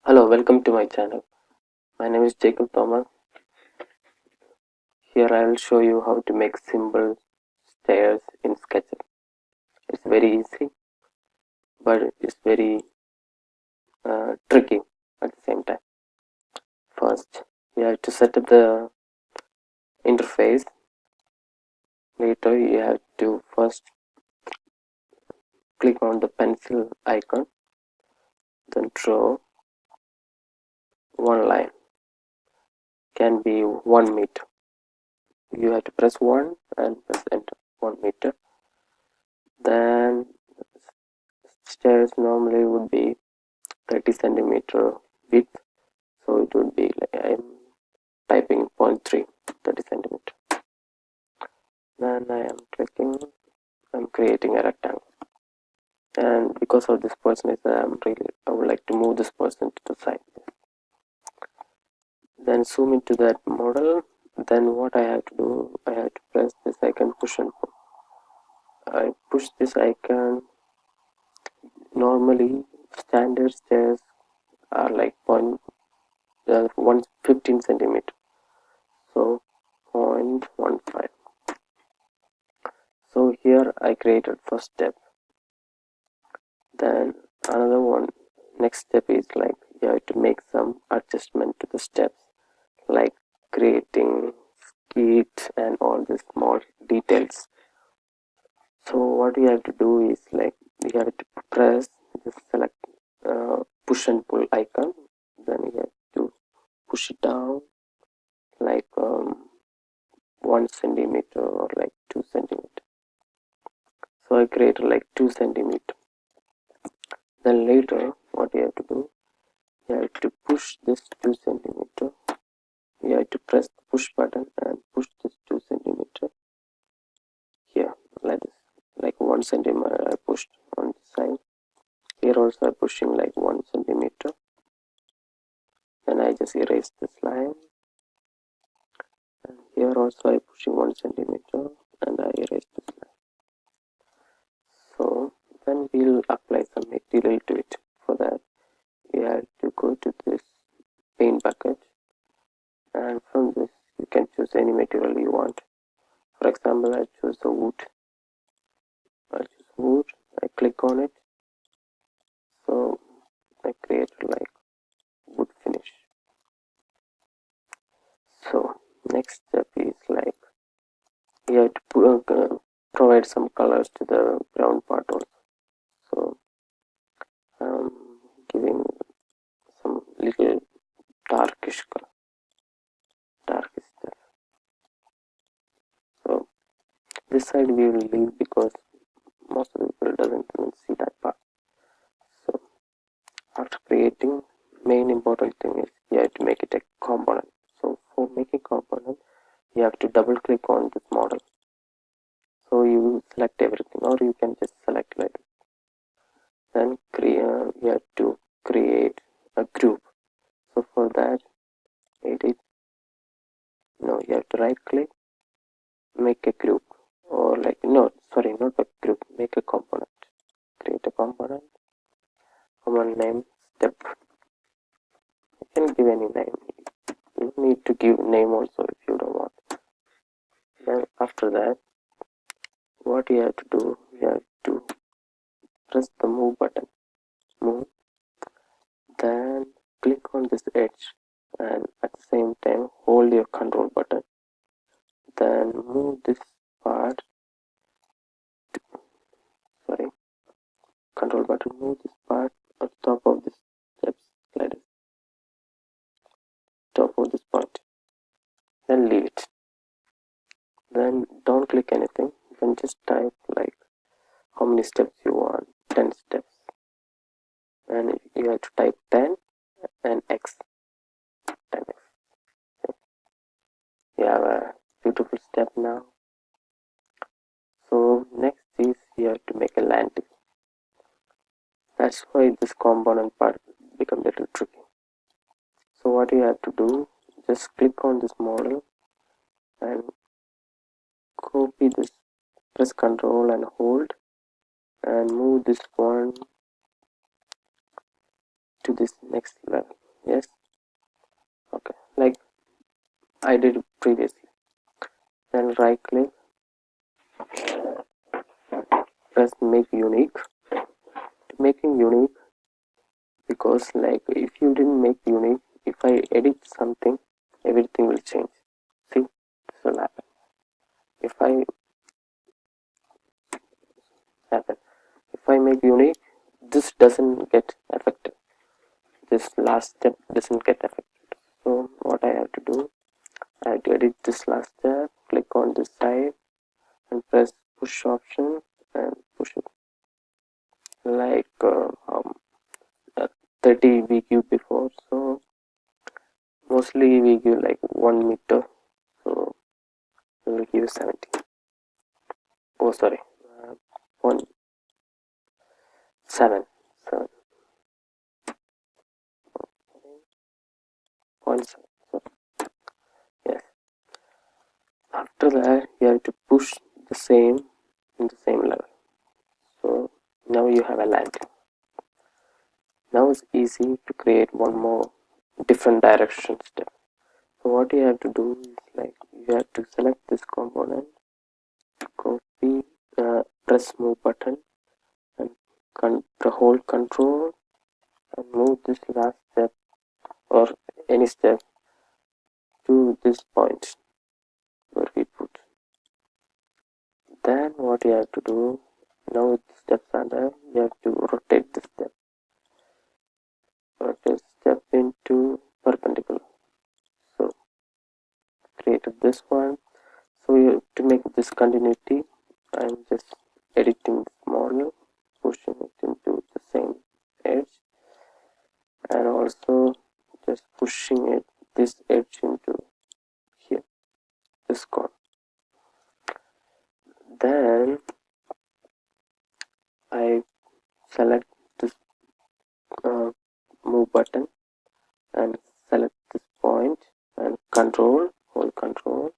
Hello, welcome to my channel. My name is Jacob Thomas. Here I will show you how to make simple stairs in Sketchup. It's very easy, but it's very tricky at the same time. First, you have to set up the interface. Later, you have to first click on the pencil icon, then draw one line. Can be 1 meter. You have to press 1 and press enter. 1 meter. Then stairs normally would be 30 centimeter width, so it would be like I'm typing 0.3 30 centimeter. Then I am clicking, I'm creating a rectangle, and because of this person is I would like to move this person to the side. Then zoom into that model. Then what I have to do, I have to press this icon, push and pull. I push this icon. Normally standard stairs are like 115 centimeter, so 0.15. So here I created first step. Then another one, next step is like you have to make some adjustment to the steps, like creating skits and all the small details. So what you have to do is like you have to press the select push and pull icon. Then you have to push it down like 1 centimeter or like 2 centimeter. So I created like 2 centimeter. Then later what you have to do, you have to push this 2 centimeter. You have to press the push button and push this 2 centimeter here, like this, like 1 centimeter I pushed on this side. Here also I'm pushing like 1 centimeter. Then I just erase this line, and here also I'm pushing 1 centimeter and I erase this line. So then we'll apply some material to it. For that you have to go to this paint bucket, and from this you can choose any material you want. For example, I choose the wood. I choose wood, I click on it, so I create like wood finish. So next step is like you have to provide some colors to the ground part also. So I'm giving some little darkish color, darkish stuff. So this side we will leave because most of the people doesn't even see that part. So after creating, main important thing is you have to make it a component. So for making component, you have to double click on this model. So you select everything, or you can just select like this. Then you have to create a group. So for that, edit. No, you have to right click, make a group, or like no, sorry, not a group, make a component. Create a component. Command name step. You can give any name. You need to give name also if you don't want. Then after that, what you have to do, you have to press the move button. Move. Then click on this edge, and at the same time hold your control button. Then move this part. Sorry, control button. Move this part on top of this steps, like this. Top of this point. Then leave it. Then don't click anything. Then just type like how many steps you want. 10 steps. And you have to type 10 and X. 10x. You have a beautiful step now. So next is you have to make a landing. That's why this component part become a little tricky. So what you have to do, just click on this model and copy this, press Ctrl and hold, and move this one to this next level. Yes, okay, like I did previously. Then right click, press make unique. Making unique, because like if you didn't make unique, if I edit something, everything will change. See, this will happen. If I happen, if I make unique, this doesn't get affected. This last step doesn't get affected. So what I have to do, I have to edit this last step, click on this side and press push option and push it like 30 we give before. So mostly we give like 1 meter. So we will give 70. Oh sorry, 1 7 7 point 7. So yes. After that, you have to push the same in the same level. So now you have a landing. Now it's easy to create one more different direction step. So what you have to do is like you have to select this component, copy, press move button, and hold control and move this last step or any step to this point where we put. Then what you have to do, now with the steps are there, you have to rotate the step. Rotate step into perpendicular. So created this one. So you, to make this continuity, I'm just editing this model, pushing it into the same edge, and also just pushing it this edge into here, this corner. Then I select this move button and select this point and hold control,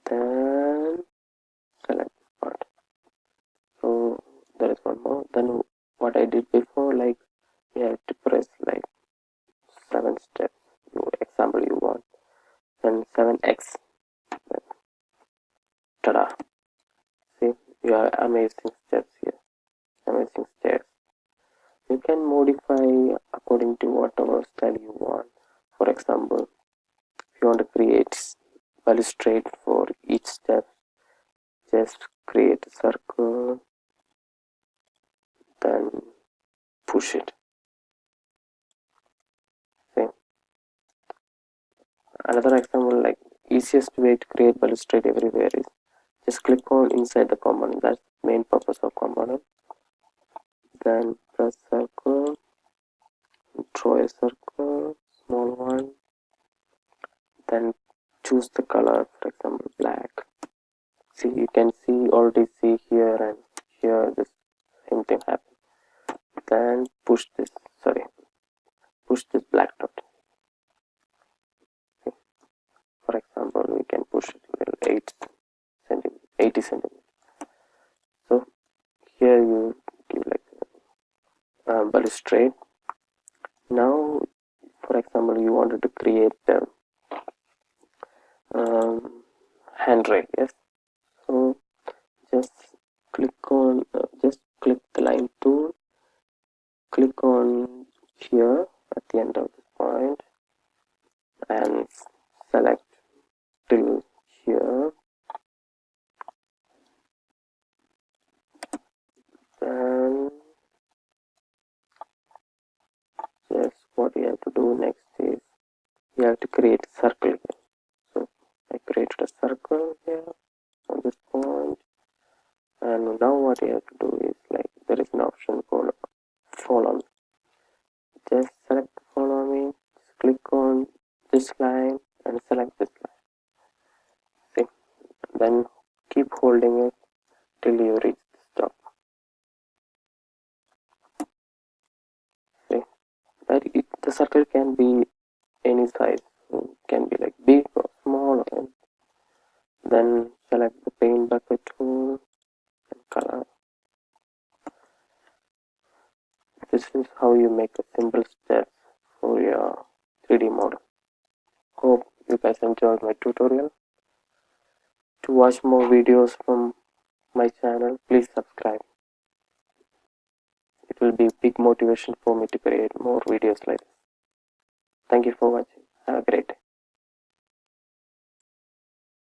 then select this part. So there is one more. Then what I did before, like you have to press like 7 steps. Example you want, then 7x. Tada! See, you have amazing steps here. Amazing stairs. You can modify according to whatever style you want. For example, if you want to create balustrade for each step, just create a circle, then push it. See? Another example, like easiest way to create balustrade everywhere is just click on inside the component. That's the main purpose of component. Then press circle, draw a circle, small one. Then choose the color, for example, black. See, you can already see here and here the same thing happen. Then push this black dot. See? For example, we can push it till 80 centimeters. So here you give like balustrade. Now, for example, you wanted to create handrail. Yes. So just click the line tool. Click on here at the end of this point and select till here. And just what you have to do next is you have to create a circle here. So I created a circle here on this point, and now what you have to do is like there is an option called follow me. Just select follow me, just click on this line and select this line. See, then keep holding it till you reach the stop. See, the circle can be any size. It can be like big or small. And then select the paint bucket tool and color. This is how you make a simple steps for your 3D model. Hope you guys enjoyed my tutorial. To watch more videos from my channel, please subscribe. It will be big motivation for me to create more videos like this. Thank you for watching. Have a great day.